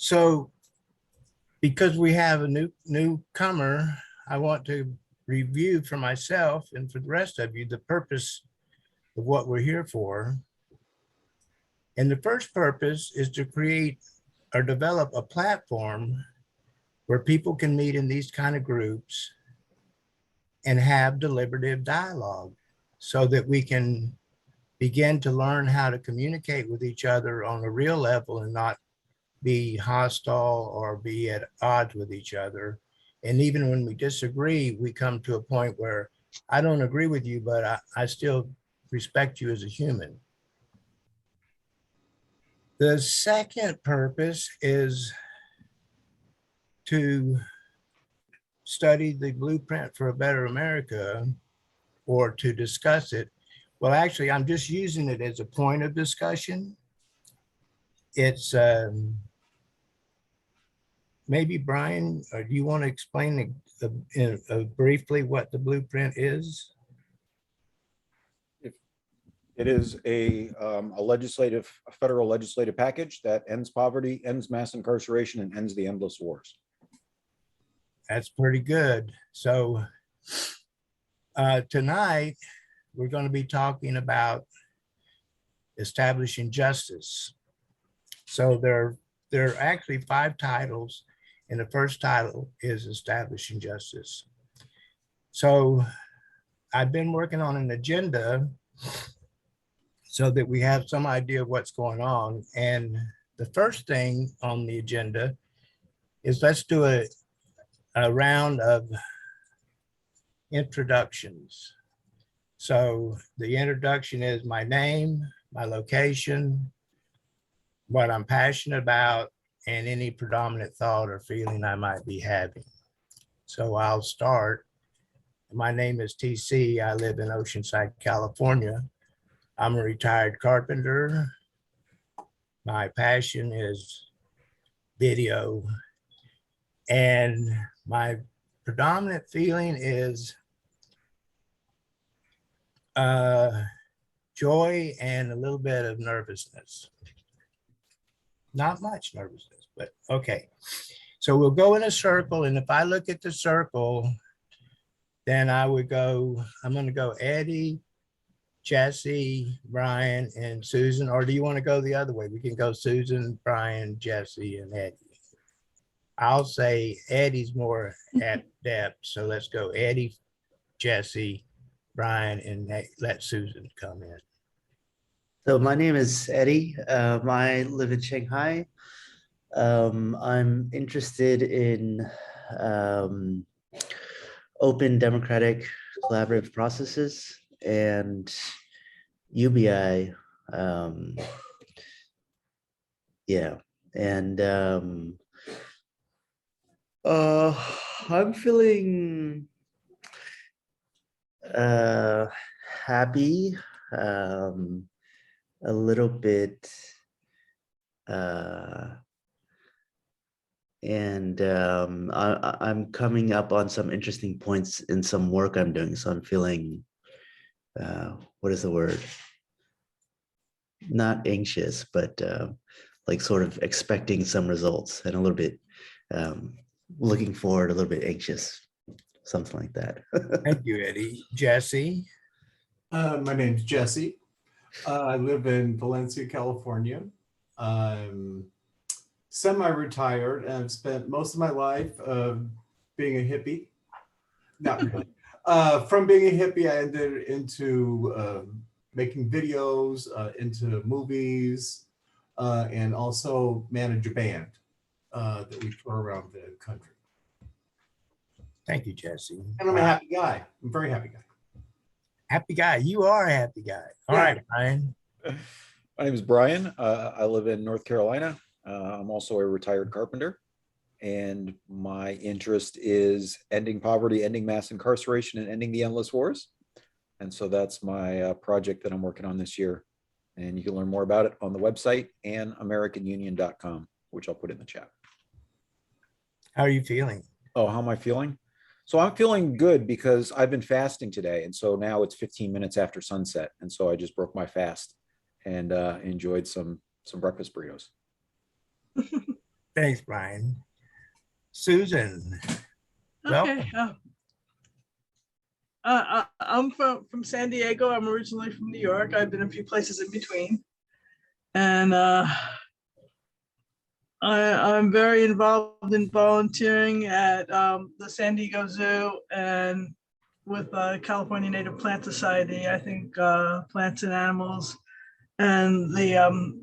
So because we have a newcomer, I want to review for myself and for the rest of you the purpose of what we're here for. And the first purpose is to create or develop a platform where people can meet in these kind of groups and have deliberative dialogue so that we can begin to learn how to communicate with each other on a real level and not be hostile or be at odds with each other. And even when we disagree, we come to a point where I don't agree with you, but I still respect you as a human. The second purpose is to study the blueprint for a better America or to discuss it. Well, actually, I'm just using it as a point of discussion. It's maybe Brian, or do you want to explain briefly what the blueprint is? It is a federal legislative package that ends poverty, ends mass incarceration, and ends the endless wars. That's pretty good. So tonight, we're going to be talking about establishing justice. So there are actually 5 titles, and the first title is establishing justice. So I've been working on an agenda so that we have some idea of what's going on. And the first thing on the agenda is let's do a round of introductions. So the introduction is my name, my location, what I'm passionate about, and any predominant thought or feeling I might be having. So I'll start. My name is TC. I live in Oceanside, California. I'm a retired carpenter. My passion is video. And my predominant feeling is joy and a little bit of nervousness. Not much nervousness, but okay. So we'll go in a circle, and if I look at the circle, then I would go, I'm going to go Eddie, Jesse, Brian, and Susan. Or do you want to go the other way? We can go Susan, Brian, Jesse, and Eddie. I'll say Eddie's more at depth. So let's go Eddie, Jesse, Brian, and let Susan come in. So my name is Eddie. I live in Shanghai. I'm interested in open, democratic, collaborative processes and UBI. Yeah, and I'm feeling happy, a little bit, and I'm coming up on some interesting points in some work I'm doing. So I'm feeling, what is the word? Not anxious, but like sort of expecting some results and a little bit looking forward, a little bit anxious, something like that. Thank you, Eddie. Jesse? My name's Jesse. I live in Valencia, California. I'm semi-retired, and I've spent most of my life being a hippie. Not really. From being a hippie, I ended into making videos, into movies, and also manage a band that we tour around the country. Thank you, Jesse. And I'm a happy guy. I'm a very happy guy. Happy guy. You are a happy guy. All right, Brian. My name is Brian. I live in North Carolina. I'm also a retired carpenter, and my interest is ending poverty, ending mass incarceration, and ending the endless wars. And so that's my project that I'm working on this year. And you can learn more about it on the website and AmericanUnion.com, which I'll put in the chat. How are you feeling? Oh, how am I feeling? So I'm feeling good because I've been fasting today. And so now it's 15 minutes after sunset. And so I just broke my fast and enjoyed some breakfast burritos. Thanks, Brian. Susan, welcome. Okay. I'm from San Diego. I'm originally from New York. I've been a few places in between. And I'm very involved in volunteering at the San Diego Zoo and with California Native Plant Society. I think plants and animals. And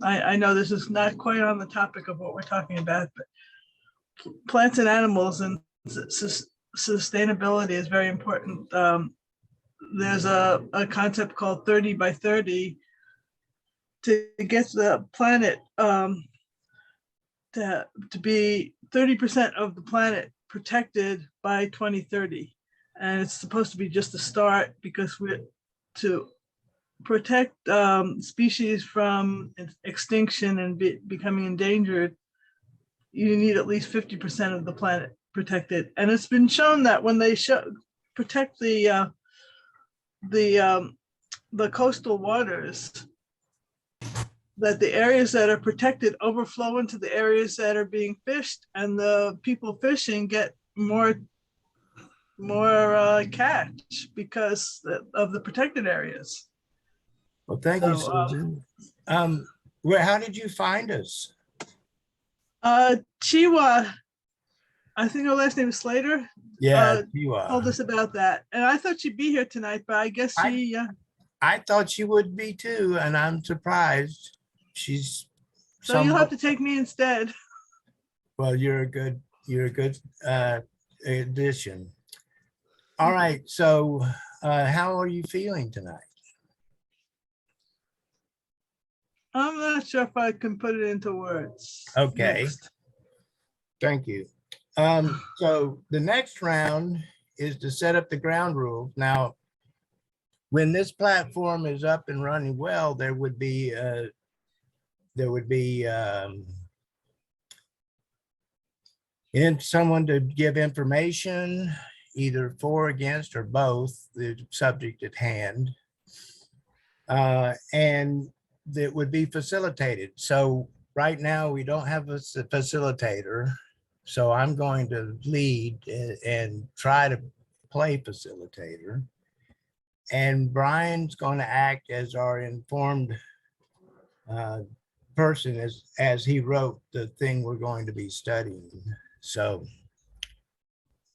I know this is not quite on the topic of what we're talking about, but plants and animals and sustainability is very important. There's a concept called 30 by 30 to get the planet to be 30% of the planet protected by 2030. And it's supposed to be just a start, because we're to protect species from extinction and becoming endangered, you need at least 50% of the planet protected. And it's been shown that when they protect the coastal waters, that the areas that are protected overflow into the areas that are being fished, and the people fishing get more catch because of the protected areas. Well, thank you, So, Susan. How did you find us? Chiwa, I think her last name is Slater, Yeah, you told are. us about that. And I thought she'd be here tonight, but I guess she, I thought she would be too, and I'm surprised. She's so you'll have somewhat, to take me instead. well, you're a good addition. All right, so how are you feeling tonight? I'm not sure if I can put it into words. Okay. Mixed. Thank you. So the next round is to set up the ground rules. Now, when this platform is up and running well, there would be someone to give information, either for, against, or both the subject at hand. And that would be facilitated. So right now we don't have a facilitator. So I'm going to lead and try to play facilitator. And Brian's going to act as our informed person as he wrote the thing we're going to be studying. So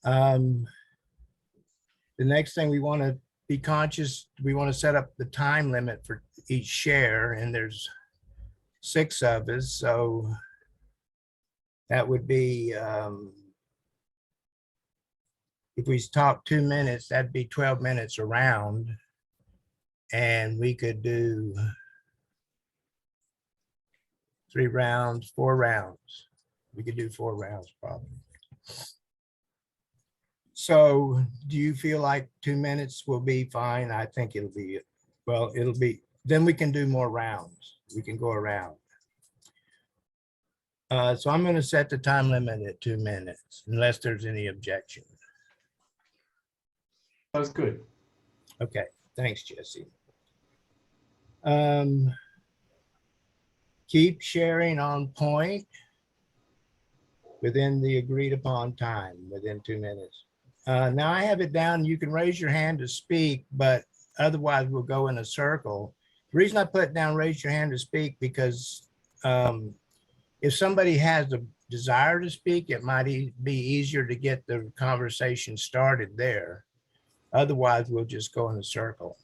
the next thing we want to be conscious, we want to set up the time limit for each share, and there's 6 of us. So that would be, if we talk 2 minutes, that'd be 12 minutes around. And we could do 3 rounds, 4 rounds. We could do 4 rounds probably. So do you feel like 2 minutes will be fine? I think it'll be, well, it'll be, then we can do more rounds. We can go around. So I'm going to set the time limit at 2 minutes unless there's any objection. That was good. Okay, thanks, Jesse. Keep sharing on point within the agreed upon time, within 2 minutes. Now I have it down, you can raise your hand to speak, but otherwise we'll go in a circle. The reason I put down raise your hand to speak because if somebody has a desire to speak, it might be easier to get the conversation started there. Otherwise, we'll just go in a circle.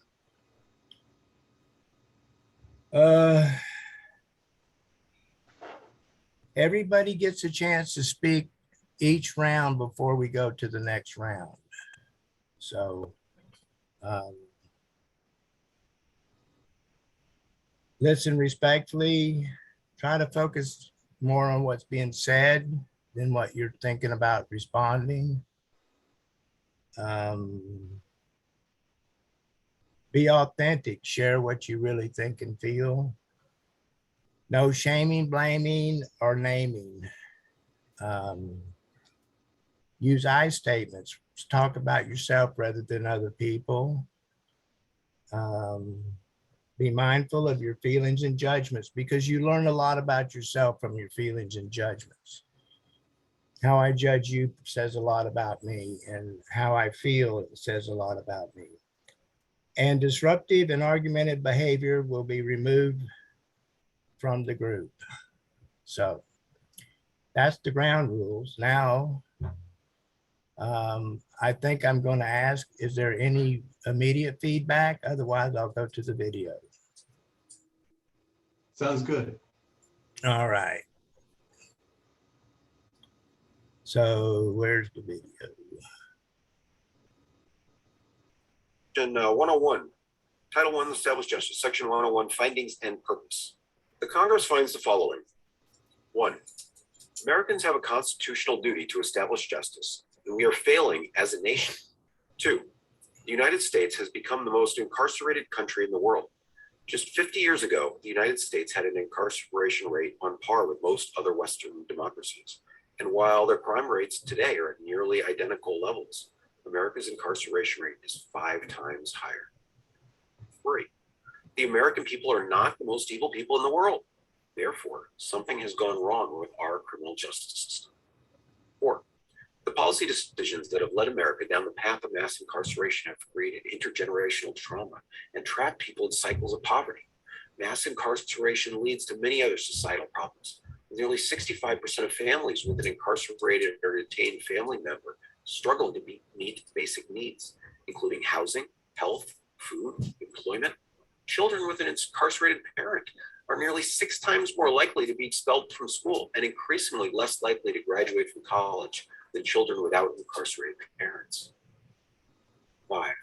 Everybody gets a chance to speak each round before we go to the next round. So listen respectfully, try to focus more on what's being said than what you're thinking about responding. Be authentic, share what you really think and feel. No shaming, blaming, or naming. Use I statements. Talk about yourself rather than other people. Be mindful of your feelings and judgments because you learn a lot about yourself from your feelings and judgments. How I judge you says a lot about me, and how I feel says a lot about me. And disruptive and argumentative behavior will be removed from the group. So that's the ground rules. Now, I think I'm going to ask, is there any immediate feedback? Otherwise, I'll go to the video. Sounds good. All right. So where's the video? Section 101, Title I, Established Justice, Section 101, Findings and Purpose. The Congress finds the following. 1. Americans have a constitutional duty to establish justice, and we are failing as a nation. 2. The United States has become the most incarcerated country in the world. Just 50 years ago, the United States had an incarceration rate on par with most other Western democracies. And while their crime rates today are at nearly identical levels, America's incarceration rate is 5 times higher. 3. The American people are not the most evil people in the world. Therefore, something has gone wrong with our criminal justice system. 4. The policy decisions that have led America down the path of mass incarceration have created intergenerational trauma and trapped people in cycles of poverty. Mass incarceration leads to many other societal problems. Nearly 65% of families with an incarcerated or detained family member struggling to meet basic needs, including housing, health, food, employment. Children with an incarcerated parent are nearly 6 times more likely to be expelled from school and increasingly less likely to graduate from college than children without incarcerated parents. 5.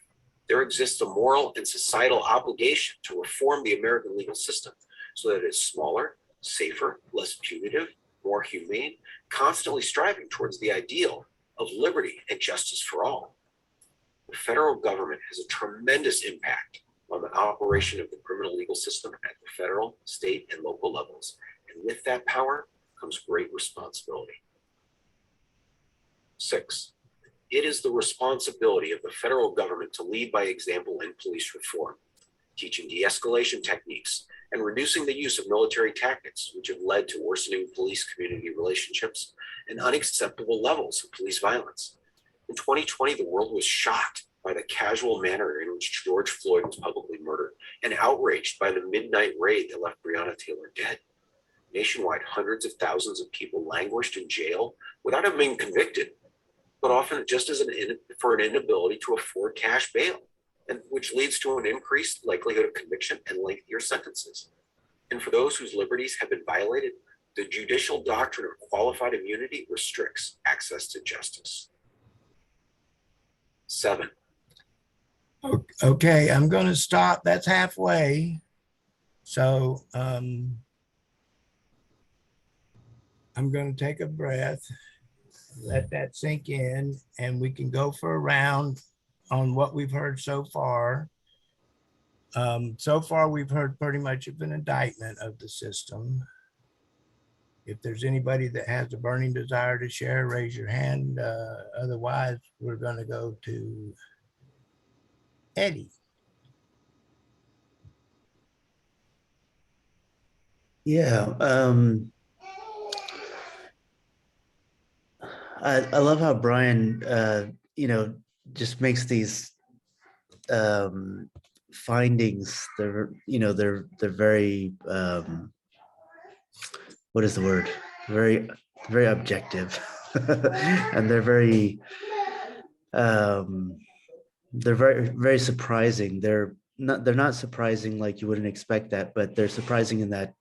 There exists a moral and societal obligation to reform the American legal system so that it is smaller, safer, less punitive, more humane, constantly striving towards the ideal of liberty and justice for all. The federal government has a tremendous impact on the operation of the criminal legal system at the federal, state, and local levels. And with that power comes great responsibility. 6. It is the responsibility of the federal government to lead by example in police reform, teaching de-escalation techniques and reducing the use of military tactics, which have led to worsening police-community relationships and unacceptable levels of police violence. In 2020, the world was shocked by the casual manner in which George Floyd was publicly murdered and outraged by the midnight raid that left Breonna Taylor dead. Nationwide, hundreds of thousands of people languished in jail without having been convicted, but often just as for an inability to afford cash bail, and which leads to an increased likelihood of conviction and lengthier sentences. And for those whose liberties have been violated, the judicial doctrine of qualified immunity restricts access to justice. 7. Okay, I'm going to stop. That's halfway. So I'm going to take a breath, let that sink in, and we can go for a round on what we've heard so far. So far, we've heard pretty much of an indictment of the system. If there's anybody that has a burning desire to share, raise your hand. Otherwise, we're going to go to Eddie. Yeah. I love how Brian, just makes these findings. They're very, what is the word? Very objective, and they're very surprising. They're not surprising like you wouldn't expect that, but they're surprising in that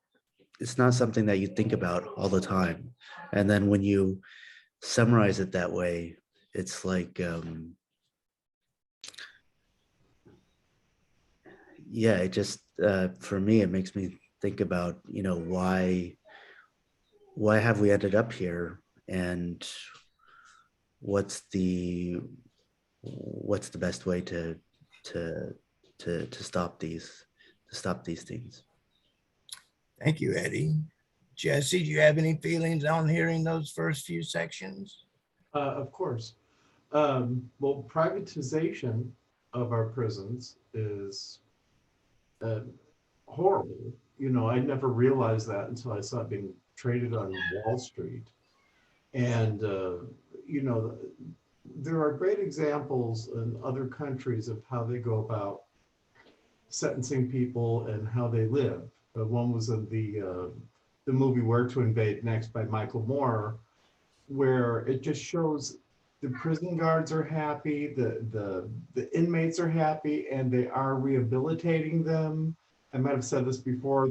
it's not something that you think about all the time. And then when you summarize it that way, it's like, yeah, it just, for me, it makes me think about, why have we ended up here, and what's the best way to stop these things. Thank you, Eddie. Jesse, do you have any feelings on hearing those first few sections? Of course. Well, privatization of our prisons is horrible. I never realized that until I saw it being traded on Wall Street. And, you know, there are great examples in other countries of how they go about sentencing people and how they live. One was in the movie Where to Invade Next by Michael Moore, where it just shows the prison guards are happy, the inmates are happy, and they are rehabilitating them. I might have said this before.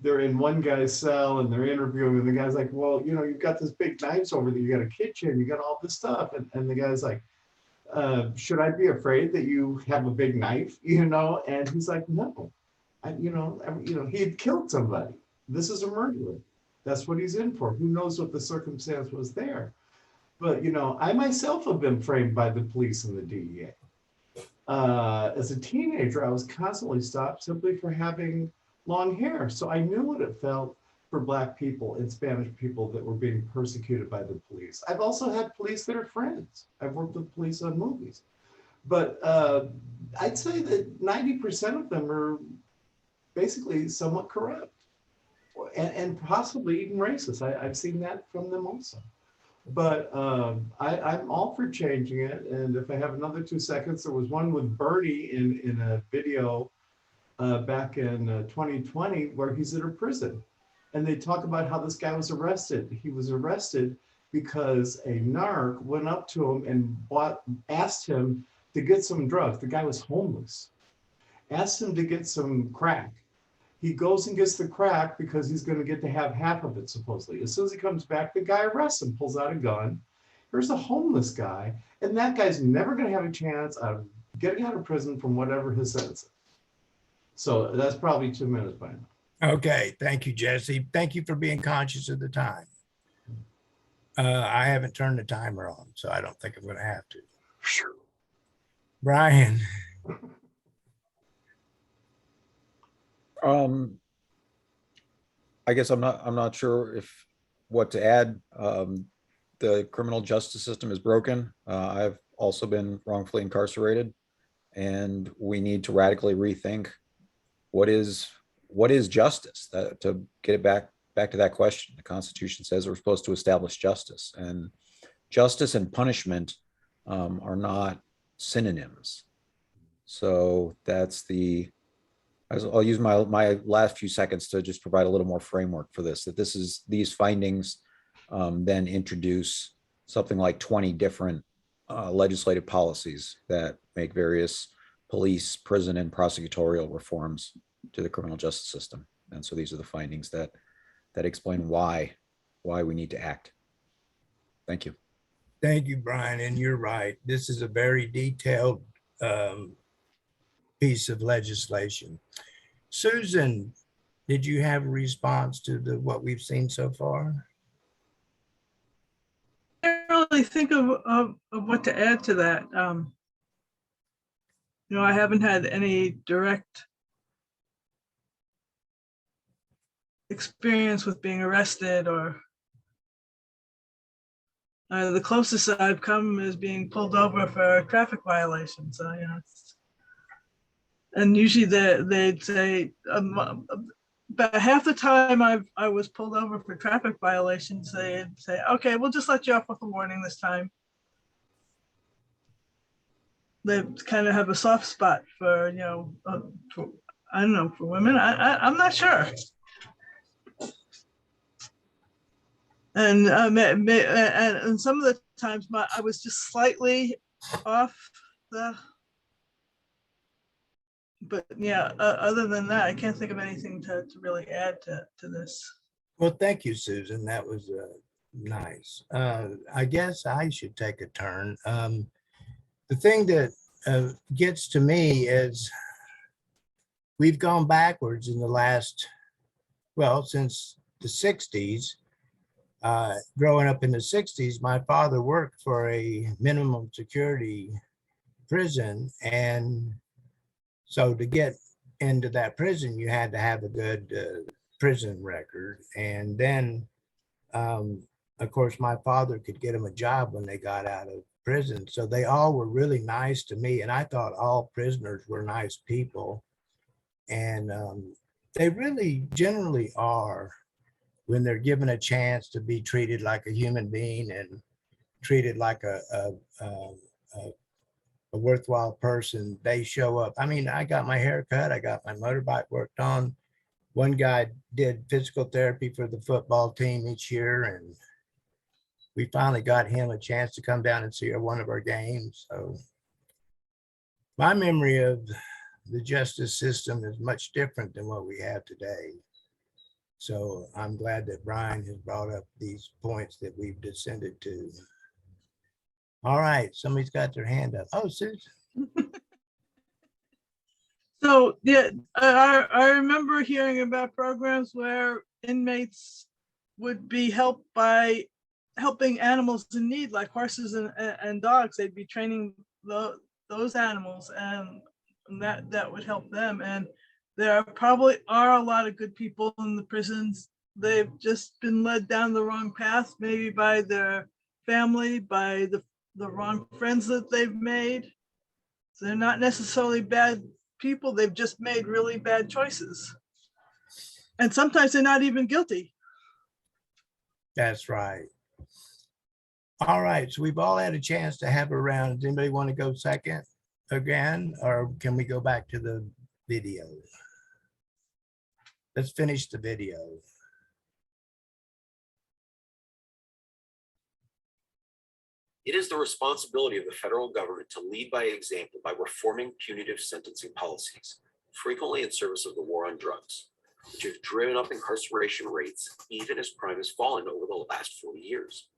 They're in one guy's cell and they're interviewing, and the guy's like, well, you know, you've got this big knives over there, you got a kitchen, you got all this stuff, and the guy's like, should I be afraid that you have a big knife? You know, and he's like, no, he had killed somebody. This is a murderer. That's what he's in for. Who knows what the circumstance was there? But, you know, I myself have been framed by the police and the DEA. As a teenager, I was constantly stopped simply for having long hair. So I knew what it felt for Black people and Spanish people that were being persecuted by the police. I've also had police that are friends. I've worked with police on movies. But I'd say that 90% of them are basically somewhat corrupt and possibly even racist. I've seen that from them also. But I'm all for changing it. And if I have another 2 seconds, there was one with Bernie in a video back in 2020 where he's in a prison. And they talk about how this guy was arrested. He was arrested because a narc went up to him and asked him to get some drugs. The guy was homeless. Asked him to get some crack. He goes and gets the crack because he's going to get to have half of it, supposedly. As soon as he comes back, the guy arrests him, pulls out a gun. Here's a homeless guy, and that guy's never going to have a chance of getting out of prison from whatever his sentence is. So that's probably 2 minutes by now. Okay, thank you, Jesse. Thank you for being conscious of the time. I haven't turned the timer on, so I don't think I'm going to have to. Brian. I guess I'm not sure if what to add. The criminal justice system is broken. I've also been wrongfully incarcerated, and we need to radically rethink what is justice. To get it back to that question, the Constitution says we're supposed to establish justice, and justice and punishment are not synonyms. So I'll use my last few seconds to just provide a little more framework for this, that these findings then introduce something like 20 different legislative policies that make various police, prison, and prosecutorial reforms to the criminal justice system. And so these are the findings that explain why we need to act. Thank you. Thank you, Brian. And you're right. This is a very detailed piece of legislation. Susan, did you have a response to what we've seen so far? I can't really think of what to add to that. I haven't had any direct experience with being arrested, or the closest I've come is being pulled over for a traffic violation. So, and usually they'd say about half the time I was pulled over for traffic violations, they'd say, okay, we'll just let you off with a warning this time. They kind of have a soft spot for, I don't know, for women. I'm not sure. And some of the times I was just slightly off but yeah, other than that, I can't think of anything to really add to this. Well, thank you, Susan. That was nice. I guess I should take a turn. The thing that gets to me is we've gone backwards in the last, since the 60s. Growing up in the 60s, my father worked for a minimum security prison, and so to get into that prison, you had to have a good prison record. And then, of course, my father could get them a job when they got out of prison. So they all were really nice to me. And I thought all prisoners were nice people. And they really generally are. when they're given a chance to be treated like a human being and treated like a worthwhile person, they show up. I mean, I got my hair cut, I got my motorbike worked on. One guy did physical therapy for the football team each year, and we finally got him a chance to come down and see one of our games. So my memory of the justice system is much different than what we have today. So I'm glad that Brian has brought up these points that we've descended to. All right, somebody's got their hand up. Oh, Susan. So yeah, I remember hearing about programs where inmates would be helped by helping animals in need, like horses and dogs. They'd be training those animals, and that would help them. And there probably are a lot of good people in the prisons. They've just been led down the wrong path, maybe by their family, by the wrong friends that they've made. So they're not necessarily bad people, they've just made really bad choices. And sometimes they're not even guilty. That's right. All right, so we've all had a chance to have a round. Does anybody want to go second again, or can we go back to the video? Let's finish the video. It is the responsibility of the federal government to lead by example by reforming punitive sentencing policies, frequently in service of the war on drugs, which have driven up incarceration rates even as crime has fallen over the last 40 years.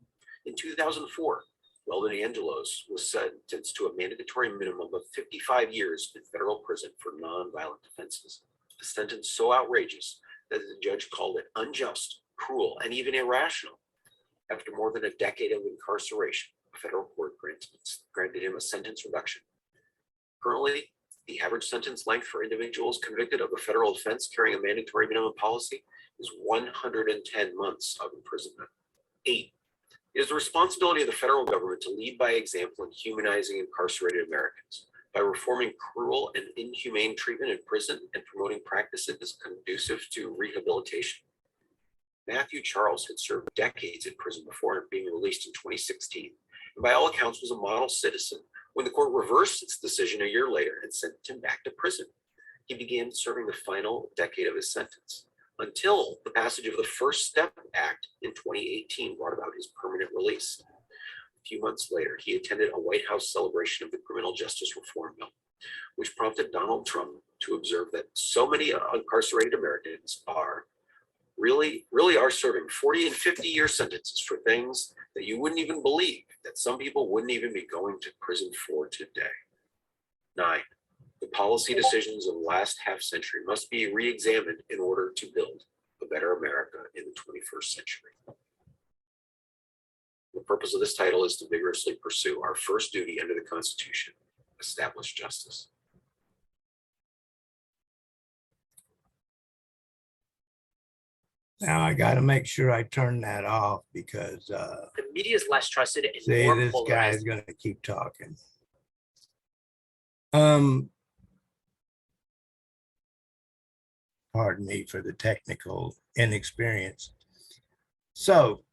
In 2004, Weldon Angelos was sentenced to a mandatory minimum of 55 years in federal prison for nonviolent offenses, a sentence so outrageous that the judge called it unjust, cruel, and even irrational. After more than a decade of incarceration, a federal court granted him a sentence reduction. Currently, the average sentence length for individuals convicted of a federal offense carrying a mandatory minimum policy is 110 months of imprisonment. 8. It is the responsibility of the federal government to lead by example in humanizing incarcerated Americans by reforming cruel and inhumane treatment in prison and promoting practices conducive to rehabilitation. Matthew Charles had served decades in prison before being released in 2016, and by all accounts was a model citizen when the court reversed its decision a year later and sent him back to prison. He began serving the final decade of his sentence until the passage of the First Step Act in 2018 brought about his permanent release. A few months later, he attended a White House celebration of the criminal justice reform bill, which prompted Donald Trump to observe that so many incarcerated Americans really are serving 40 and 50-year sentences for things that you wouldn't even believe that some people wouldn't even be going to prison for today. 9. The policy decisions of the last half century must be re-examined in order to build a better America in the 21st century. The purpose of this title is to vigorously pursue our first duty under the Constitution, establish justice. Now I got to make sure I turn that off because The media is less trusted and see, more this guy is polarized. going to keep talking. Pardon me for the technical inexperience. So,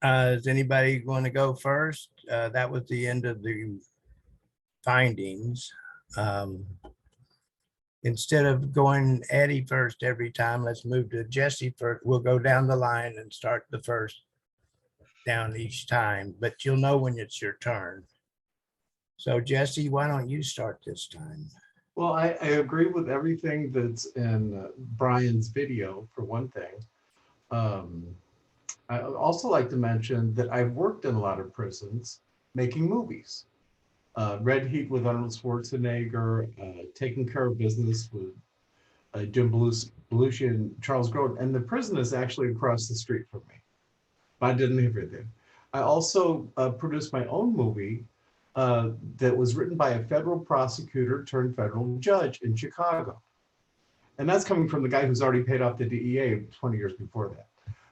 is anybody going to go first? That was the end of the findings. Instead of going Eddie first every time, let's move to Jesse first. We'll go down the line and start the first down each time, but you'll know when it's your turn. So Jesse, why don't you start this time? Well, I agree with everything that's in Brian's video, for one thing. I would also like to mention that I've worked in a lot of prisons making movies. Red Heat with Arnold Schwarzenegger, Taking Care of Business with Jim Belushi and Charles Grodin, and the prison is actually across the street from me. But I didn't live there. I also produced my own movie that was written by a federal prosecutor turned federal judge in Chicago. And that's coming from the guy who's already paid off the DEA 20 years before that.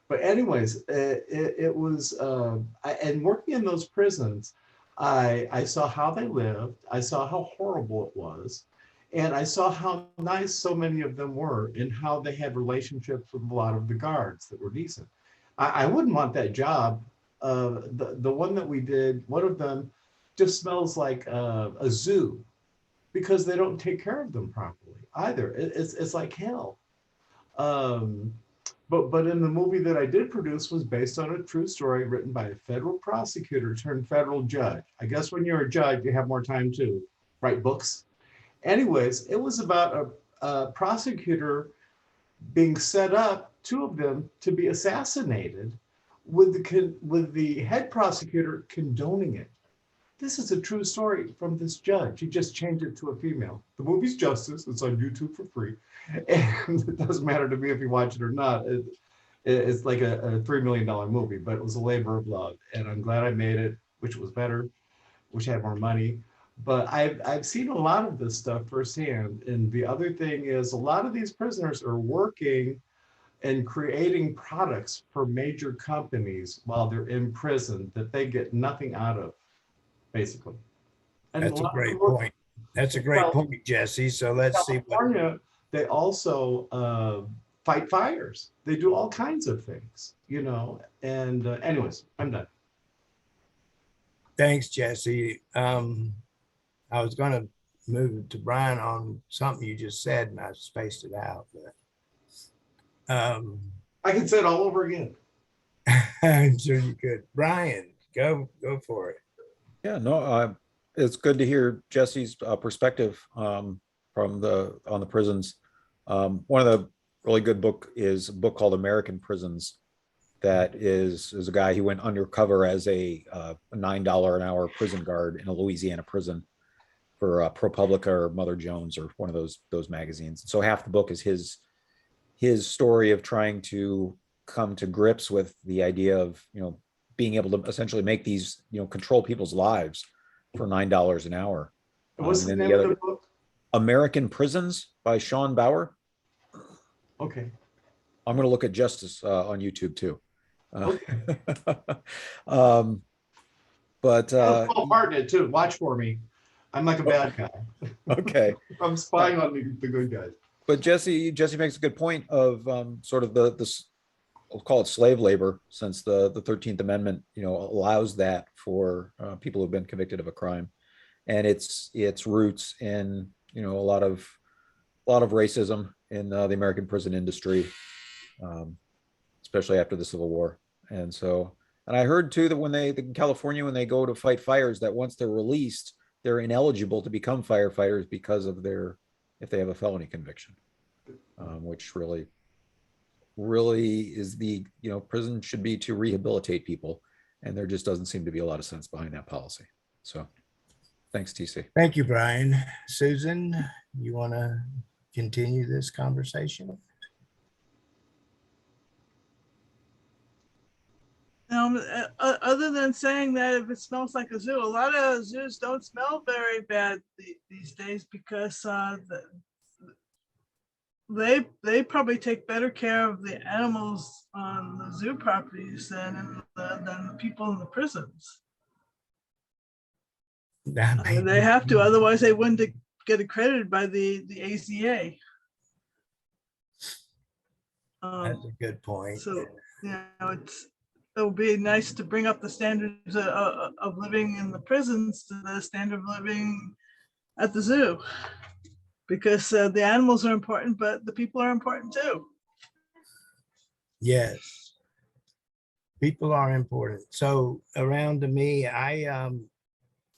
But anyways, it was, and working in those prisons, I saw how they lived. I saw how horrible it was. And I saw how nice so many of them were and how they had relationships with a lot of the guards that were decent. I wouldn't want that job. The one that we did, one of them just smells like a zoo because they don't take care of them properly either. It's like hell. Um, but in the movie that I did produce was based on a true story written by a federal prosecutor turned federal judge. I guess when you're a judge, you have more time to write books. Anyways, it was about a prosecutor being set up, two of them, to be assassinated, with the head prosecutor condoning it. This is a true story from this judge. He just changed it to a female. The movie's Justice. It's on YouTube for free. And it doesn't matter to me if you watch it or not. It's like a $3 million movie, but it was a labor of love. And I'm glad I made it, which was better, which had more money. But I've seen a lot of this stuff firsthand. And the other thing is a lot of these prisoners are working and creating products for major companies while they're in prison that they get nothing out of, basically. And That's a lot of great them work- point. That's a great point, Jesse. So let's see what, California, they also fight fires. They do all kinds of things, you know. And anyways, I'm done. thanks, Jesse. I was gonna move to Brian on something you just said and I spaced it out, but I can say it all over again. I'm sure you could. Brian, go for it. Yeah, no, it's good to hear Jesse's perspective on the prisons. One of the really good book is a book called American Prisons. That is a guy who went undercover as a $9 an hour prison guard in a Louisiana prison for ProPublica or Mother Jones or one of those magazines. So half the book is his story of trying to come to grips with the idea of, you know, being able to essentially make these, you know, control people's lives for $9 an hour. What's the And name of the book? American Prisons by Sean Bauer. Okay. I'm going to look at Justice on YouTube too. Okay. But Paul Martin did too. Watch for me. I'm like a bad guy. okay. I'm spying on the good guys. But Jesse makes a good point of sort of the we'll call it slave labor, since the 13th Amendment, you know, allows that for people who've been convicted of a crime, and its roots in, you know, a lot of racism in the American prison industry, especially after the Civil War. And so, and I heard too that in California, when they go to fight fires, that once they're released, they're ineligible to become firefighters because of if they have a felony conviction, which really is the, you know, prison should be to rehabilitate people. And there just doesn't seem to be a lot of sense behind that policy. So thanks, TC. Thank you, Brian. Susan, you want to continue this conversation? Other than saying that if it smells like a zoo, a lot of zoos don't smell very bad these days because they probably take better care of the animals on the zoo properties than the people in the prisons. They have to, otherwise they wouldn't get accredited by the AZA. That's a good point. So, you know, it would be nice to bring up the standards of living in the prisons to the standard of living at the zoo, because the animals are important, but the people are important too. Yes, people are important. So around to me, I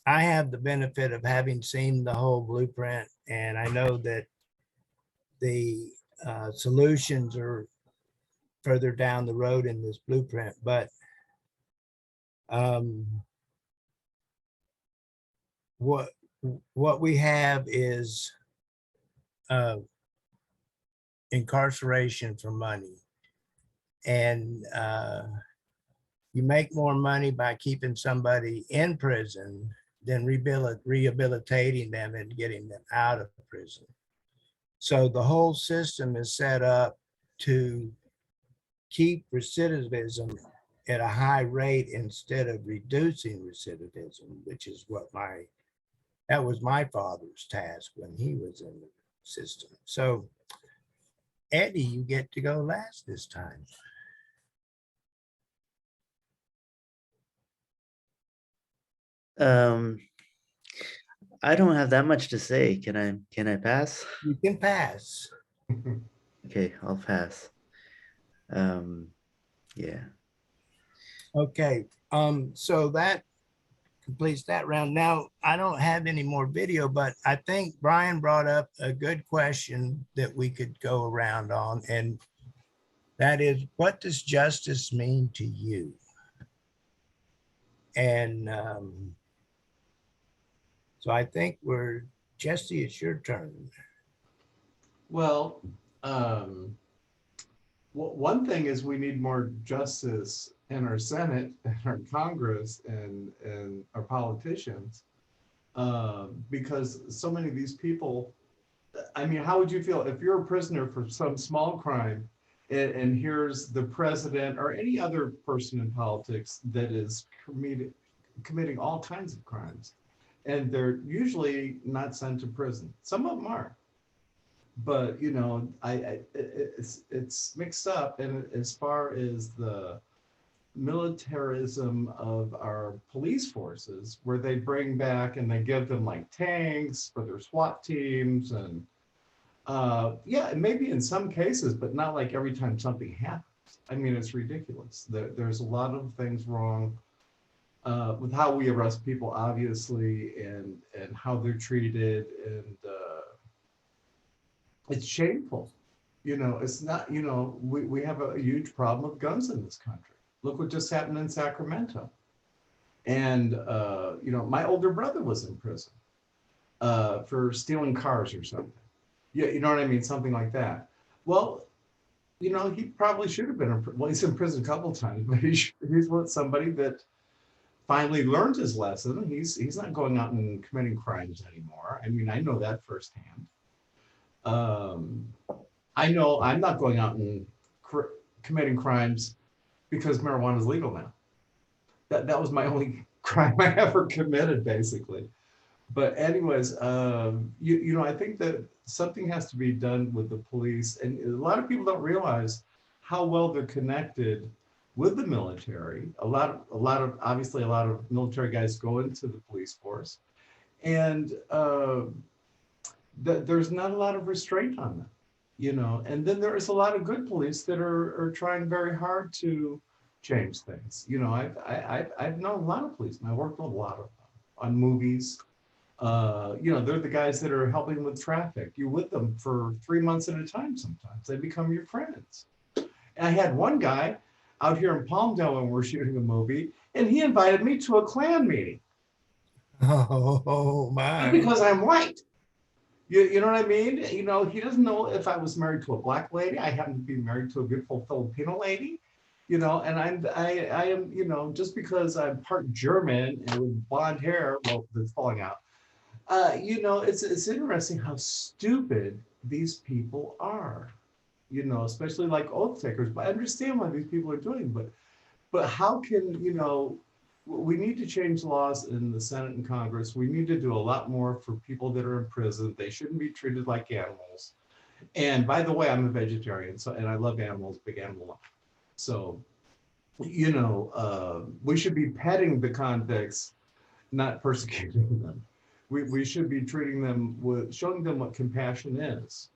have the benefit of having seen the whole blueprint, and I know that the solutions are further down the road in this blueprint, but what we have is incarceration for money, and you make more money by keeping somebody in prison than rehabilitating them and getting them out of prison. So the whole system is set up to keep recidivism at a high rate instead of reducing recidivism, which is what my That was my father's task when he was in the system. So Eddie, you get to go last this time. Um, I don't have that much to say. Can I pass? You can pass. Okay, I'll pass. Yeah. Okay, so that completes that round. Now, I don't have any more video, but I think Brian brought up a good question that we could go around on, and that is, what does justice mean to you? And so I think Jesse, it's your turn. Well, one thing is we need more justice in our Senate and our Congress and our politicians, because so many of these people, I mean, how would you feel if you're a prisoner for some small crime and here's the president or any other person in politics that is committing all kinds of crimes, and they're usually not sent to prison. Some of them are, but you know, it's mixed up. And as far as the militarism of our police forces, where they bring back and they give them like tanks for their SWAT teams, and yeah, maybe in some cases, but not like every time something happens. I mean, it's ridiculous. There's a lot of things wrong with how we arrest people, obviously, and how they're treated, and it's shameful. You know, it's not, you know, we have a huge problem with guns in this country. Look what just happened in Sacramento. And, you know, my older brother was in prison for stealing cars or something. Yeah, you know what I mean? Something like that. Well, you know, he probably should have been, well, he's in prison a couple of times, but he's with somebody that finally learned his lesson. He's not going out and committing crimes anymore. I mean, I know that firsthand. I know I'm not going out and committing crimes because marijuana is legal now. That was my only crime I ever committed, basically. But anyways, you know, I think that something has to be done with the police, and a lot of people don't realize how well they're connected with the military. A lot of obviously a lot of military guys go into the police force, and there's not a lot of restraint on them, you know. And then there is a lot of good police that are trying very hard to change things. You know, I've known a lot of policemen. I worked with a lot of them on movies. You know, they're the guys that are helping with traffic. You're with them for 3 months at a time. Sometimes they become your friends. And I had one guy out here in Palmdale when we're shooting a movie, and he invited me to a Klan meeting. Oh my. Because I'm white. You know what I mean? You know, he doesn't know if I was married to a black lady. I happen to be married to a beautiful Filipino lady. You know, and I am, you know, just because I'm part German and with blonde hair, well, that's falling out. You know, it's interesting how stupid these people are. You know, especially like oath takers. But I understand why these people are doing. But how can, you know? We need to change laws in the Senate and Congress. We need to do a lot more for people that are in prison. They shouldn't be treated like animals. And by the way, I'm a vegetarian, so, and I love animals, big animal love. So, you know, we should be petting the convicts, not persecuting them. We should be treating them with, showing them what compassion is,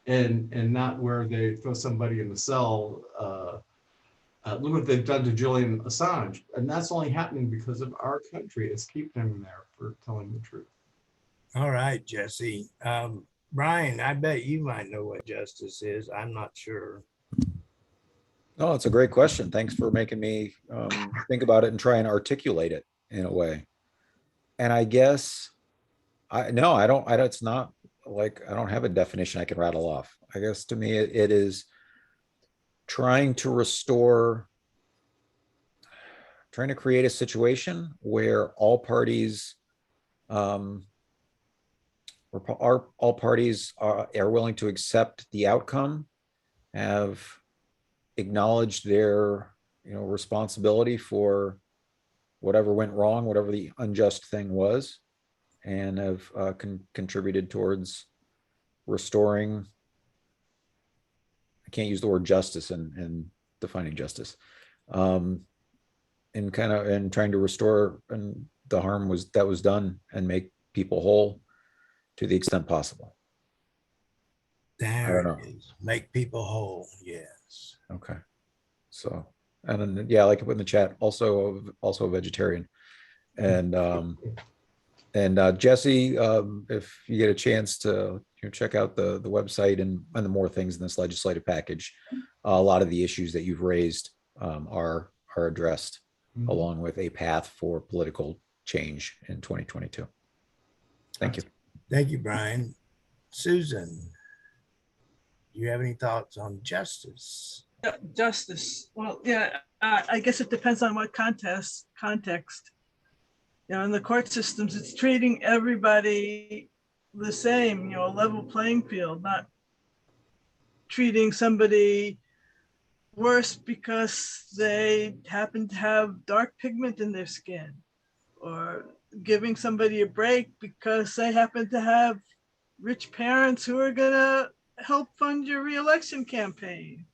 and not where they throw somebody in the cell. Look what they've done to Julian Assange. And that's only happening because of our country. It's keeping him there for telling the truth. All right, Jesse. Brian, I bet you might know what justice is. I'm not sure. Oh, it's a great question. Thanks for making me think about it and try and articulate it in a way. And I guess I don't, it's not like, I don't have a definition I can rattle off. I guess to me, it is trying to create a situation where all parties are willing to accept the outcome, have acknowledged their, you know, responsibility for whatever went wrong, whatever the unjust thing was, and have contributed towards restoring. I can't use the word justice and defining justice. And trying to restore and the harm that was done and make people whole to the extent possible. There don't it is. Make people whole. Yes. Okay. So, and then, yeah, like I put in the chat, also a vegetarian. And Jesse, if you get a chance to check out the website and the more things in this legislative package, a lot of the issues that you've raised are addressed, along with a path for political change in 2022. Thank you. Thank you, Brian. Susan, do you have any thoughts on justice? Justice. Well, yeah, I guess it depends on what context. In the court systems, it's treating everybody the same, a level playing field, not treating somebody worse because they happen to have dark pigment in their skin, or giving somebody a break because they happen to have rich parents who are gonna help fund your reelection campaign.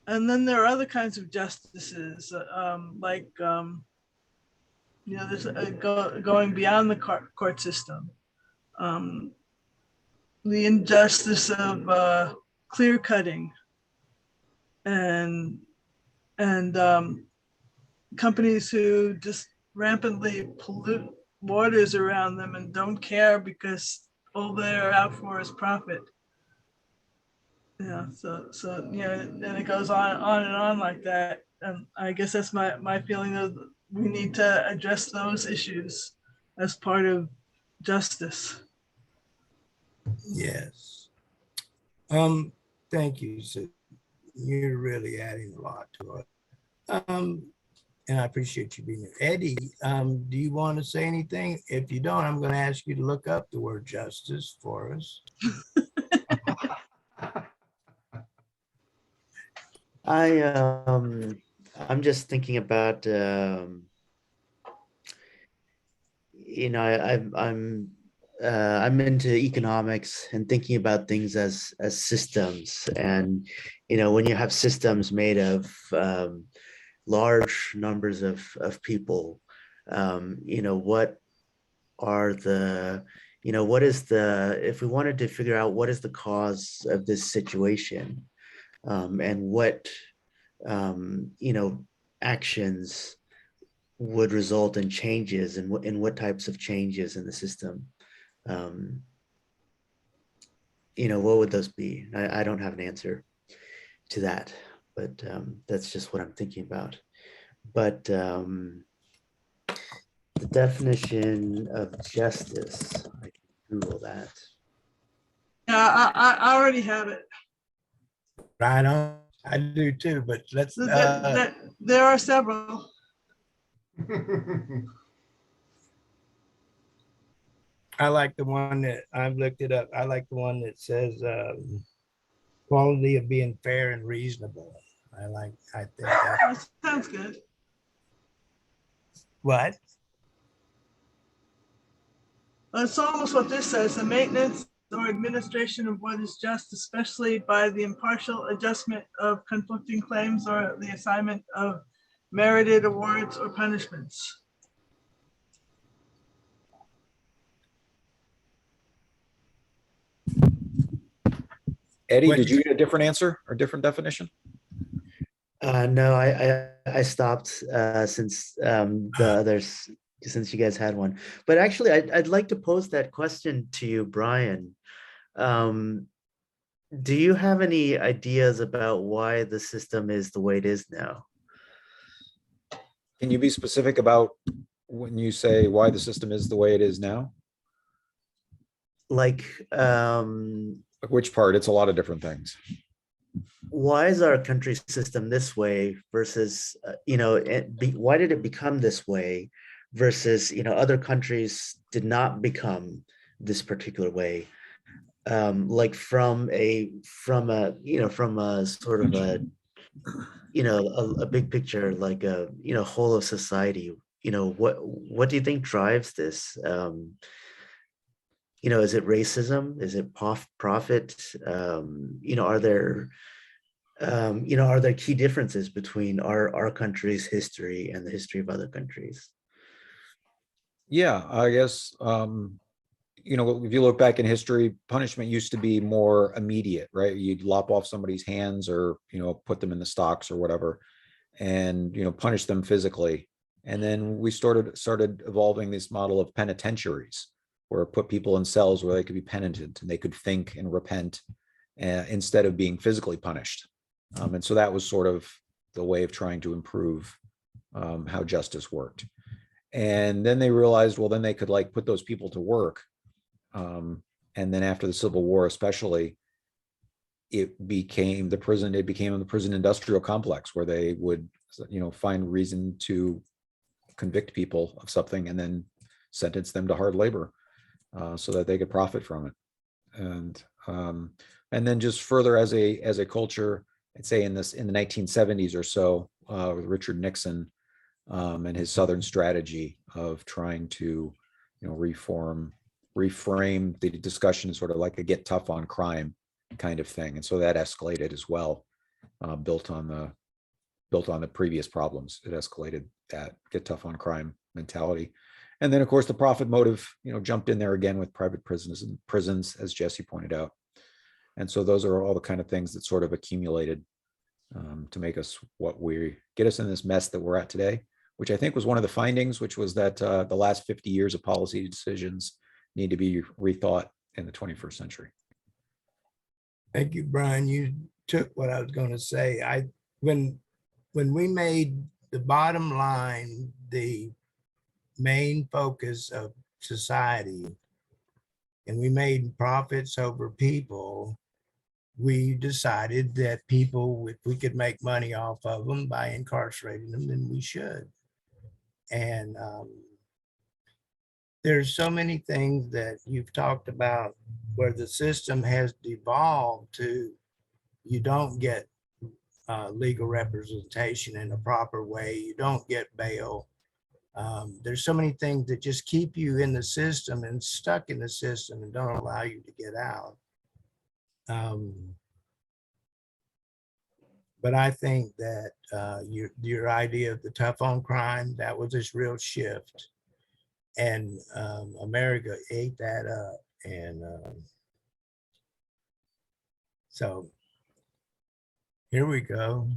And then there are other kinds of justices, there's going beyond the court system. The injustice of clear cutting and companies who just rampantly pollute waters around them and don't care because all they're out for is profit. Yeah, so and it goes on and on like that. And I guess that's my feeling that we need to address those issues as part of justice. Yes. Thank you, Sue. You're really adding a lot to it. And I appreciate you being here. Eddie, do you want to say anything? If you don't, I'm going to ask you to look up the word justice for us. I'm just thinking about I'm into economics and thinking about things as systems, and when you have systems made of large numbers of people, what are the what is the, if we wanted to figure out what is the cause of this situation, and what actions would result in changes, and what types of changes in the system, what would those be? I don't have an answer to that, but that's just what I'm thinking about. But the definition of justice, I can Google that. Yeah, I already have it. Right on. I do too, but let's. There are several. I like the one that I've looked it up. I like the one that says quality of being fair and reasonable. I think that. That sounds good. What? It's almost what this says: the maintenance or administration of what is just, especially by the impartial adjustment of conflicting claims or the assignment of merited awards or punishments. Eddie, What- did you get a different answer or different definition? No, I stopped since the others, since you guys had one. But actually, I'd like to pose that question to you, Brian. Do you have any ideas about why the system is the way it is now? Can you be specific about when you say why the system is the way it is now? Like, Like which part? It's a lot of different things. why is our country system this way versus, why did it become this way versus, other countries did not become this particular way? Like from a sort of a big picture, like a, whole of society, what do you think drives this? Is it racism? Is it profit? Are there key differences between our country's history and the history of other countries? Yeah, I guess, if you look back in history, punishment used to be more immediate, right? You'd lop off somebody's hands or, put them in the stocks or whatever, and, punish them physically. And then we started evolving this model of penitentiaries, where it put people in cells where they could be penitent and they could think and repent instead of being physically punished. And so that was sort of the way of trying to improve how justice worked. And then they realized, well, then they could like put those people to work. And then after the Civil War, especially, it became the prison industrial complex, where they would, find reason to convict people of something and then sentence them to hard labor so that they could profit from it. And then just further as a culture, I'd say in the 1970s or so, with Richard Nixon and his Southern strategy of trying to, reframe the discussion sort of like a get tough on crime kind of thing. And so that escalated as well, built on the previous problems. It escalated that get tough on crime mentality. And then of course the profit motive, jumped in there again with private prisons, as Jesse pointed out. And so those are all the kind of things that sort of accumulated to make us get us in this mess that we're at today, which I think was one of the findings, which was that the last 50 years of policy decisions need to be rethought in the 21st century. Thank you, Brian. You took what I was going to say. When we made the bottom line the main focus of society, and we made profits over people, we decided that people, if we could make money off of them by incarcerating them, then we should. And there's so many things that you've talked about where the system has devolved to, you don't get legal representation in a proper way. You don't get bail. There's so many things that just keep you in the system and stuck in the system and don't allow you to get out. But I think that your idea of the tough on crime, that was this real shift. And America ate that up. And so here we go.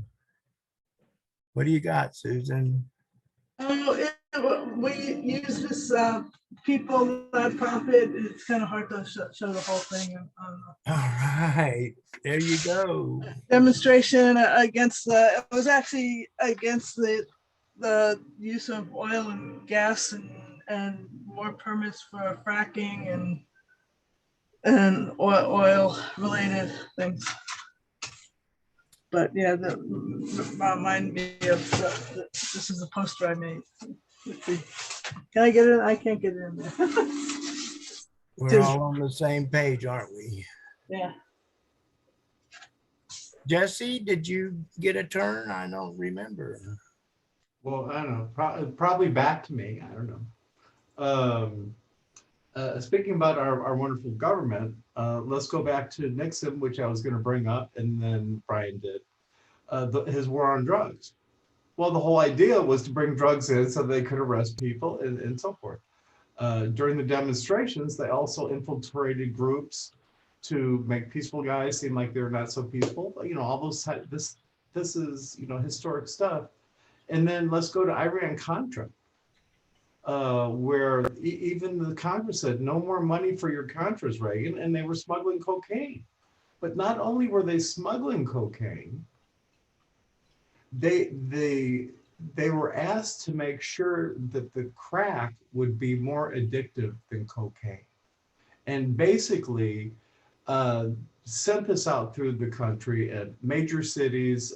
What do you got, Susan? We use this people that profit. It's kind of hard to show the whole thing. All right, there you go. Demonstration against it was actually against the use of oil and gas and more permits for fracking and oil related things. But yeah, remind me of this is a poster I made. Let's see. Can I get it? I can't get it in there. We're all on the same page, aren't we? Yeah. Jesse, did you get a turn? I don't remember. Well, I don't know, probably back to me. I don't know. Speaking about our wonderful government, let's go back to Nixon, which I was going to bring up, and then Brian did, his war on drugs. Well, the whole idea was to bring drugs in so they could arrest people and so forth. During the demonstrations, they also infiltrated groups to make peaceful guys seem like they're not so peaceful. All those this is historic stuff. And then let's go to Iran-Contra. Where even the Congress said, no more money for your Contras, Reagan, and they were smuggling cocaine. But not only were they smuggling cocaine, they were asked to make sure that the crack would be more addictive than cocaine. And basically sent this out through the country at major cities,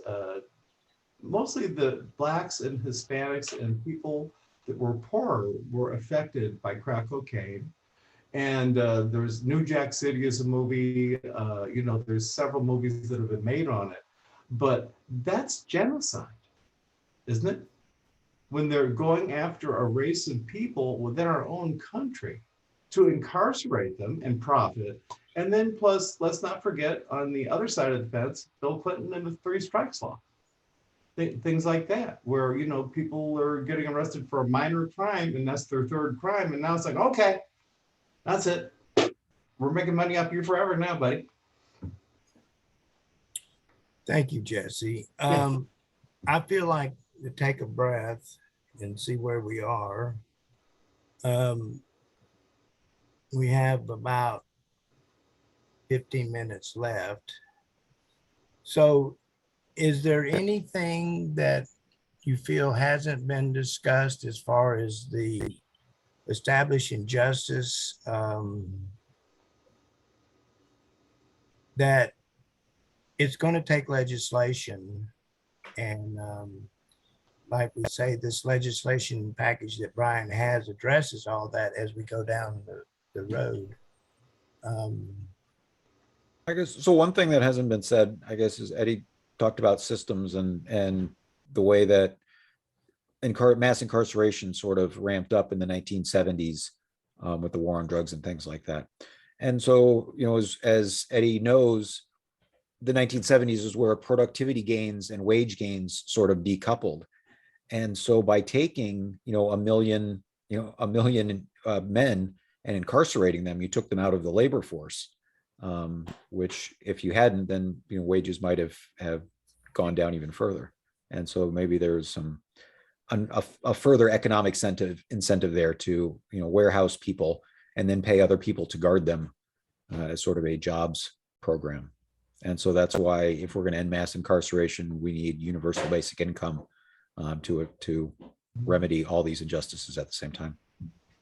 mostly the Blacks and Hispanics and people that were poorer were affected by crack cocaine. And there's New Jack City is a movie, there's several movies that have been made on it, but that's genocide, isn't it? when they're going after a race of people within our own country to incarcerate them and profit. And then plus, let's not forget on the other side of the fence, Bill Clinton and the 3 strikes law. Things like that, where, you know, people are getting arrested for a minor crime and that's their 3rd crime. And now it's like, okay, that's it. We're making money off you forever now, buddy. Thank you, Jesse. Yeah. I feel like to take a breath and see where we are. We have about 15 minutes left. So is there anything that you feel hasn't been discussed as far as the establishing justice, that it's going to take legislation, and like we say, this legislation package that Brian has addresses all that as we go down the road. I guess, so one thing that hasn't been said, I guess, is Eddie talked about systems and the way that mass incarceration sort of ramped up in the 1970s with the war on drugs and things like that. And so, you know, as Eddie knows, the 1970s is where productivity gains and wage gains sort of decoupled. And so by taking, you know, a million men and incarcerating them, you took them out of the labor force, which if you hadn't, then, you know, wages might have gone down even further. And so maybe there's some a further economic incentive there to, you know, warehouse people and then pay other people to guard them as sort of a jobs program. And so that's why if we're going to end mass incarceration, we need universal basic income to remedy all these injustices at the same time.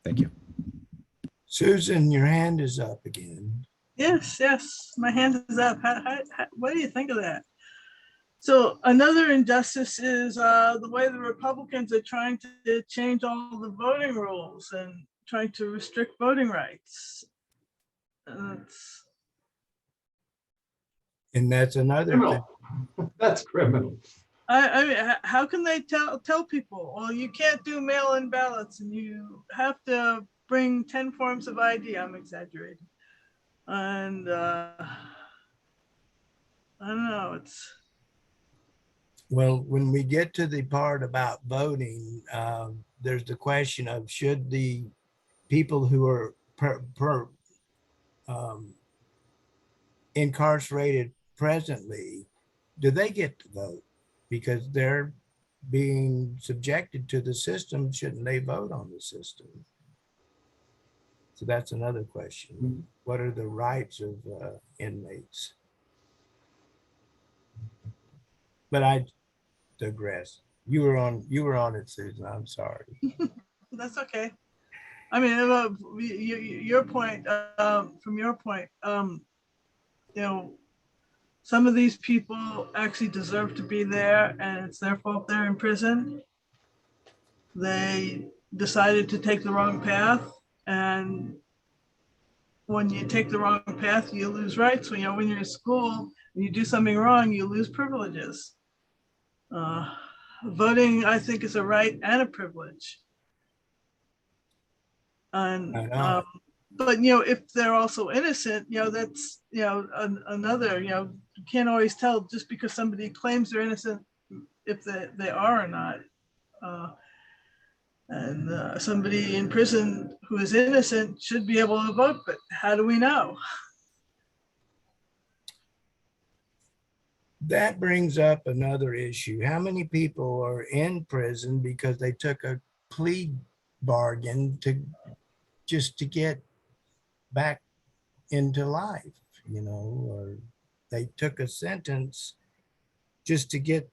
Thank you. Susan, your hand is up again. Yes, my hand is up. What do you think of that? So another injustice is the way the Republicans are trying to change all the voting rules and trying to restrict voting rights. And that's another thing. That's criminal. I mean, how can they tell people, well, you can't do mail-in ballots and you have to bring 10 forms of ID? I'm exaggerating. And I don't know, Well, when we get to the part about voting, there's the question of should the people who are incarcerated presently, do they get to vote? Because they're being subjected to the system, shouldn't they vote on the system? So that's another question. What are the rights of inmates? But I digress. You were on it, Susan. I'm sorry. that's okay. I mean, your point, from your point, you know, some of these people actually deserve to be there and it's their fault they're in prison. They decided to take the wrong path, and when you take the wrong path, you lose rights. When you're in school and you do something wrong, you lose privileges. Voting, I think, is a right and a privilege. And but if they're also innocent, that's another. You can't always tell just because somebody claims they're innocent if they are or not. And somebody in prison who is innocent should be able to vote, but how do we know? That brings up another issue. How many people are in prison because they took a plea bargain just to get back into life, or they took a sentence just to get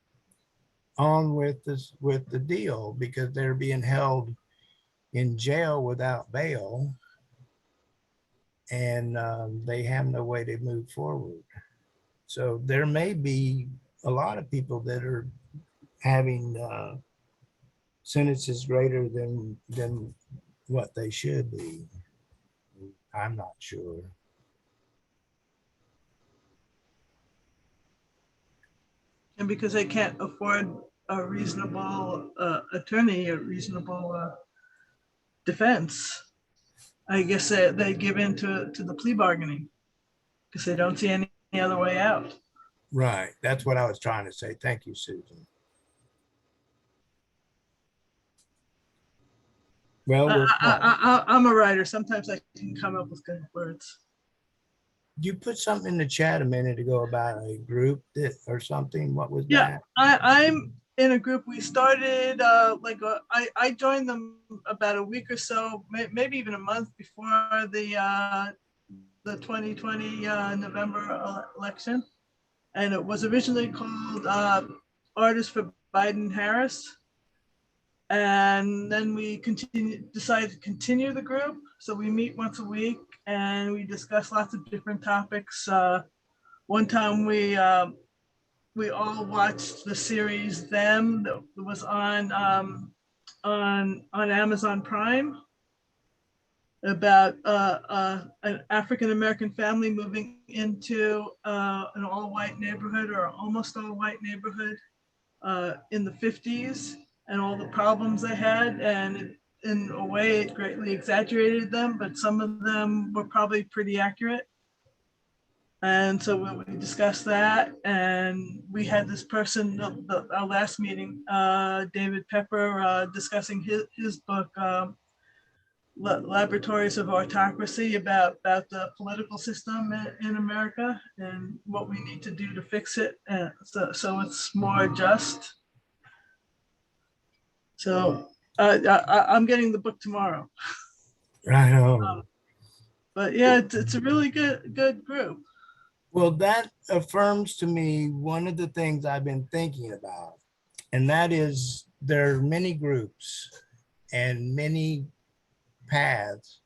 on with the deal because they're being held in jail without bail, and they have no way to move forward. So there may be a lot of people that are having sentences greater than what they should be. I'm not sure. And because they can't afford a reasonable attorney, a reasonable defense, I guess they give in to the plea bargaining because they don't see any other way out. Right. That's what I was trying to say. Thank you, Susan. Well, I'm a writer. Sometimes I can come up with good words. you put something in the chat a minute ago about a group that or something. What was Yeah, that? I'm in a group. We started I joined them about a week or so, maybe even a month before the 2020 November election, and it was originally called Artists for Biden Harris. And then we decided to continue the group. So we meet once a week and we discuss lots of different topics. One time we all watched the series Them that was on Amazon Prime about an African-American family moving into an all-white neighborhood or almost all-white neighborhood in the 50s and all the problems they had. And in a way, it greatly exaggerated them, but some of them were probably pretty accurate. And so we discussed that, and we had this person, our last meeting, David Pepper, discussing his book, Laboratories of Autocracy, about the political system in America and what we need to do to fix it, so it's more just. So I'm getting the book tomorrow. Right on. But yeah, it's a really good group. Well, that affirms to me one of the things I've been thinking about, and that is there are many groups and many paths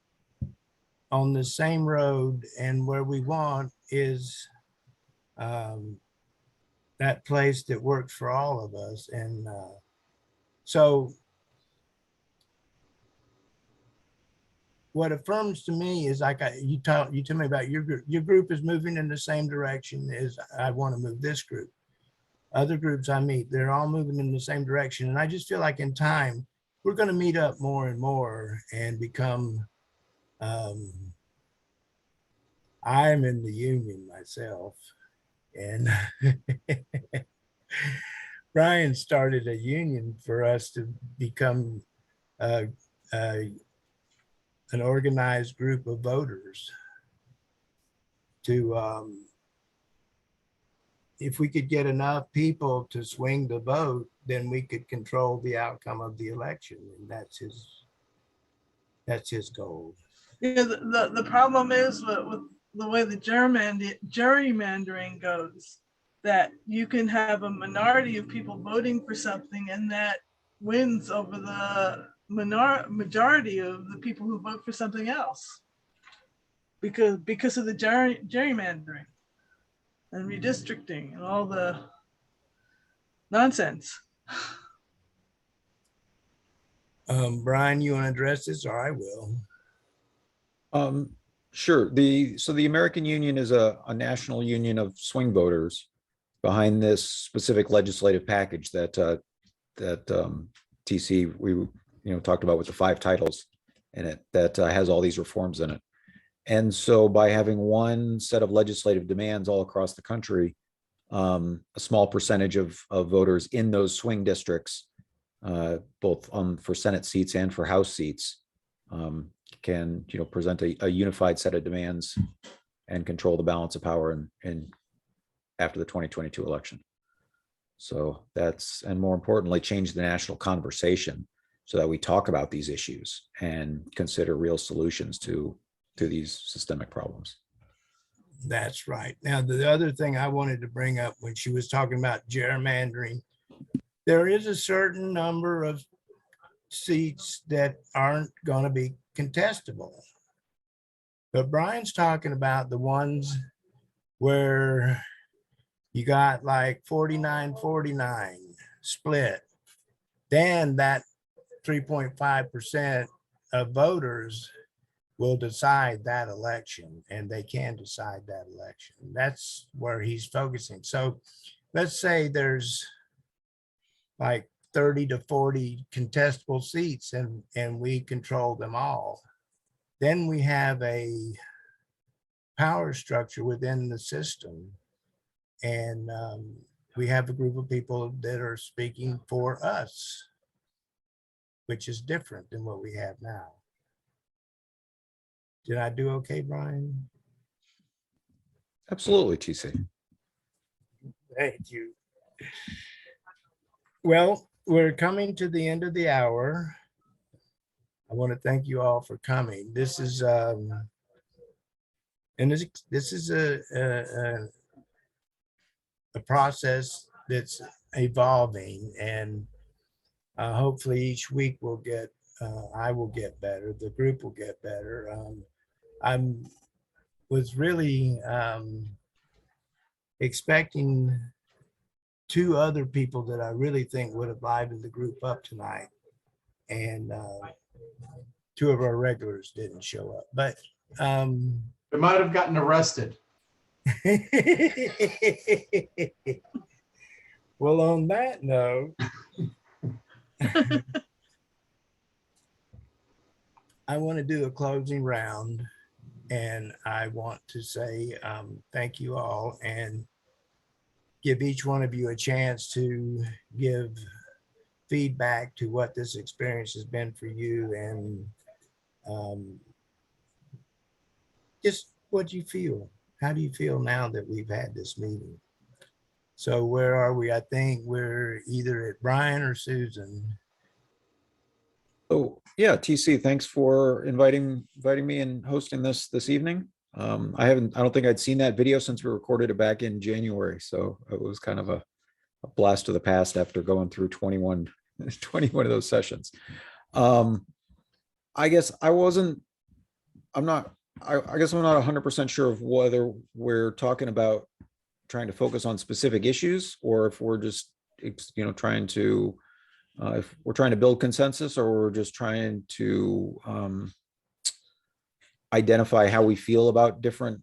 on the same road, and where we want is that place that works for all of us. And so what affirms to me is like you tell me about your group. Your group is moving in the same direction as I want to move this group. Other groups I meet, they're all moving in the same direction. And I just feel like in time, we're going to meet up more and more and become, I'm in the union myself. And Brian started a union for us to become an organized group of voters to, if we could get enough people to swing the vote, then we could control the outcome of the election. And that's his goal. Yeah, the problem is with the way the gerrymandering goes, that you can have a minority of people voting for something and that wins over the majority of the people who vote for something else because of the gerrymandering and redistricting and all the nonsense. Brian, you want to address this, or I will? Sure. So the American Union is a national union of swing voters behind this specific legislative package that TC we talked about with the 5 titles in it that has all these reforms in it. And so by having one set of legislative demands all across the country, a small percentage of voters in those swing districts, both for Senate seats and for House seats, can present a unified set of demands and control the balance of power in after the 2022 election. So that's, and more importantly, change the national conversation so that we talk about these issues and consider real solutions to these systemic problems. That's right. Now, the other thing I wanted to bring up when she was talking about gerrymandering, there is a certain number of seats that aren't going to be contestable. But Brian's talking about the ones where you got like 49-49 split. Then that 3.5% of voters will decide that election, and they can decide that election. That's where he's focusing. So let's say there's like 30 to 40 contestable seats and we control them all. Then we have a power structure within the system. And we have a group of people that are speaking for us, which is different than what we have now. Did I do okay, Brian? Absolutely, TC. Thank you. Well, we're coming to the end of the hour. I want to thank you all for coming. This is a process that's evolving, and hopefully each week we'll get I will get better, the group will get better. I'm was really expecting two other people that I really think would have livened the group up tonight, and two of our regulars didn't show up, but They might have gotten arrested. well, on that note, I want to do a closing round, and I want to say thank you all and give each one of you a chance to give feedback to what this experience has been for you, and just what you feel. How do you feel now that we've had this meeting? So where are we? I think we're either at Brian or Susan. Oh, yeah, TC, thanks for inviting me and hosting this evening. I don't think I'd seen that video since we recorded it back in January. So it was kind of a blast of the past after going through 21 of those sessions. I guess I'm not 100% sure of whether we're talking about trying to focus on specific issues, or if we're just, trying to, if we're trying to build consensus, or we're just trying to identify how we feel about different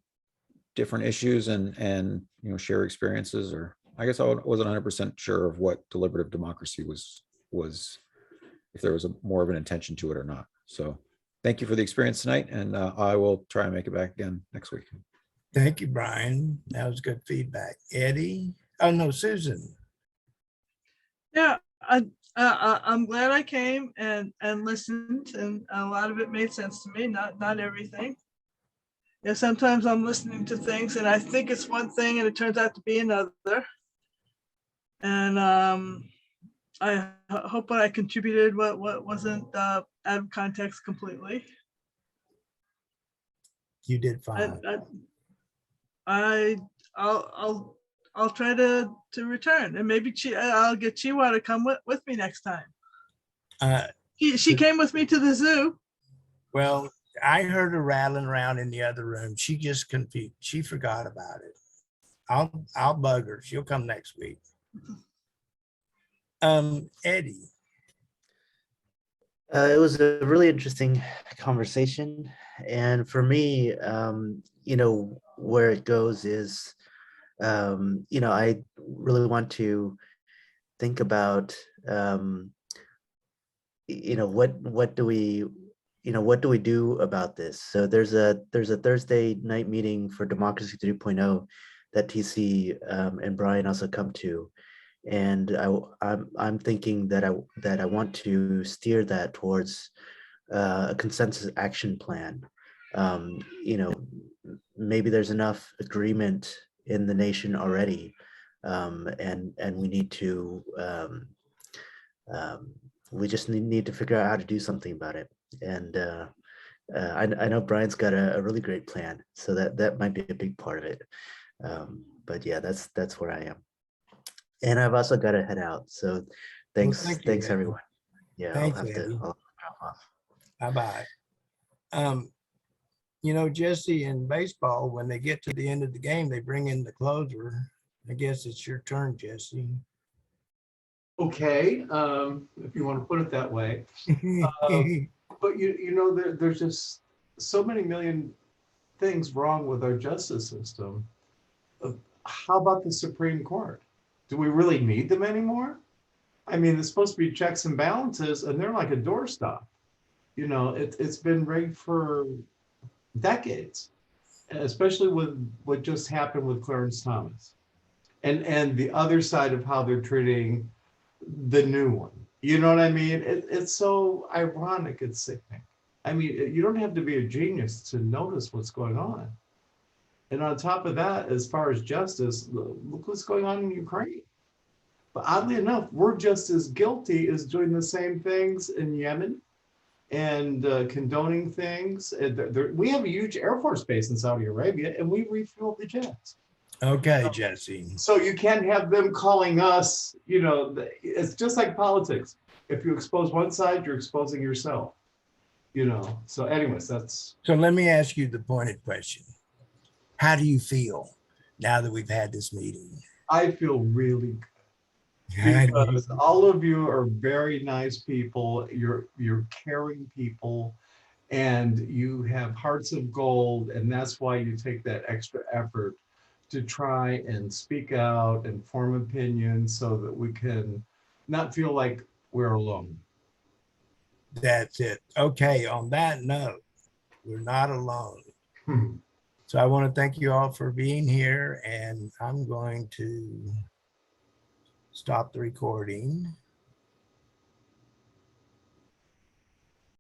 issues and share experiences. Or I guess I wasn't 100% sure of what deliberative democracy was, if there was more of an intention to it or not. So thank you for the experience tonight, and I will try and make it back again next week. Thank you, Brian. That was good feedback. Eddie? Oh, no, Susan. Yeah, I'm glad I came and listened, and a lot of it made sense to me. Not everything. Yeah, sometimes I'm listening to things and I think it's one thing and it turns out to be another. And I hope what I contributed what wasn't out of context completely. You did fine. I'll try to return, and maybe I'll get Chiwa to come with me next time. She came with me to the zoo. Well, I heard her rattling around in the other room. She just confused. She forgot about it. I'll bug her. She'll come next week. Eddie. It was a really interesting conversation. And for me, where it goes is, I really want to think about, what do we do about this? So there's a Thursday night meeting for Democracy 3.0 that TC and Brian also come to. And I'm thinking that I want to steer that towards a consensus action plan. Maybe there's enough agreement in the nation already, and we need to we just need to figure out how to do something about it. And I know Brian's got a really great plan, so that might be a big part of it. But yeah, that's where I am. And I've also got to head out. So thanks, Well, thank you, thanks Eddie. everyone. Yeah, Thanks, I'll Eddie. drop off. Bye-bye. Jesse, in baseball, when they get to the end of the game, they bring in the closer. I guess it's your turn, Jesse. Okay, if you want to put it that way. But there's just so many million things wrong with our justice system. How about the Supreme Court? Do we really need them anymore? I mean, it's supposed to be checks and balances, and they're like a doorstop. You know, it's been rigged for decades, especially with what just happened with Clarence Thomas, and the other side of how they're treating the new one. You know what I mean? It's so ironic. It's sickening. I mean, you don't have to be a genius to notice what's going on. And on top of that, as far as justice, look what's going on in Ukraine. But oddly enough, we're just as guilty as doing the same things in Yemen and condoning things. We have a huge Air Force base in Saudi Arabia, and we refuel the jets. Okay, Jesse. So you can't have them calling us, you know, it's just like politics. If you expose one side, you're exposing yourself, you know. So anyways, that's. So let me ask you the pointed question. How do you feel now that we've had this meeting? I feel really good because all of you are very nice people. You're caring people, and you have hearts of gold, and that's why you take that extra effort to try and speak out and form opinions so that we can not feel like we're alone. That's it. Okay, on that note, we're not alone. Hmm. So I want to thank you all for being here, and I'm going to stop the recording.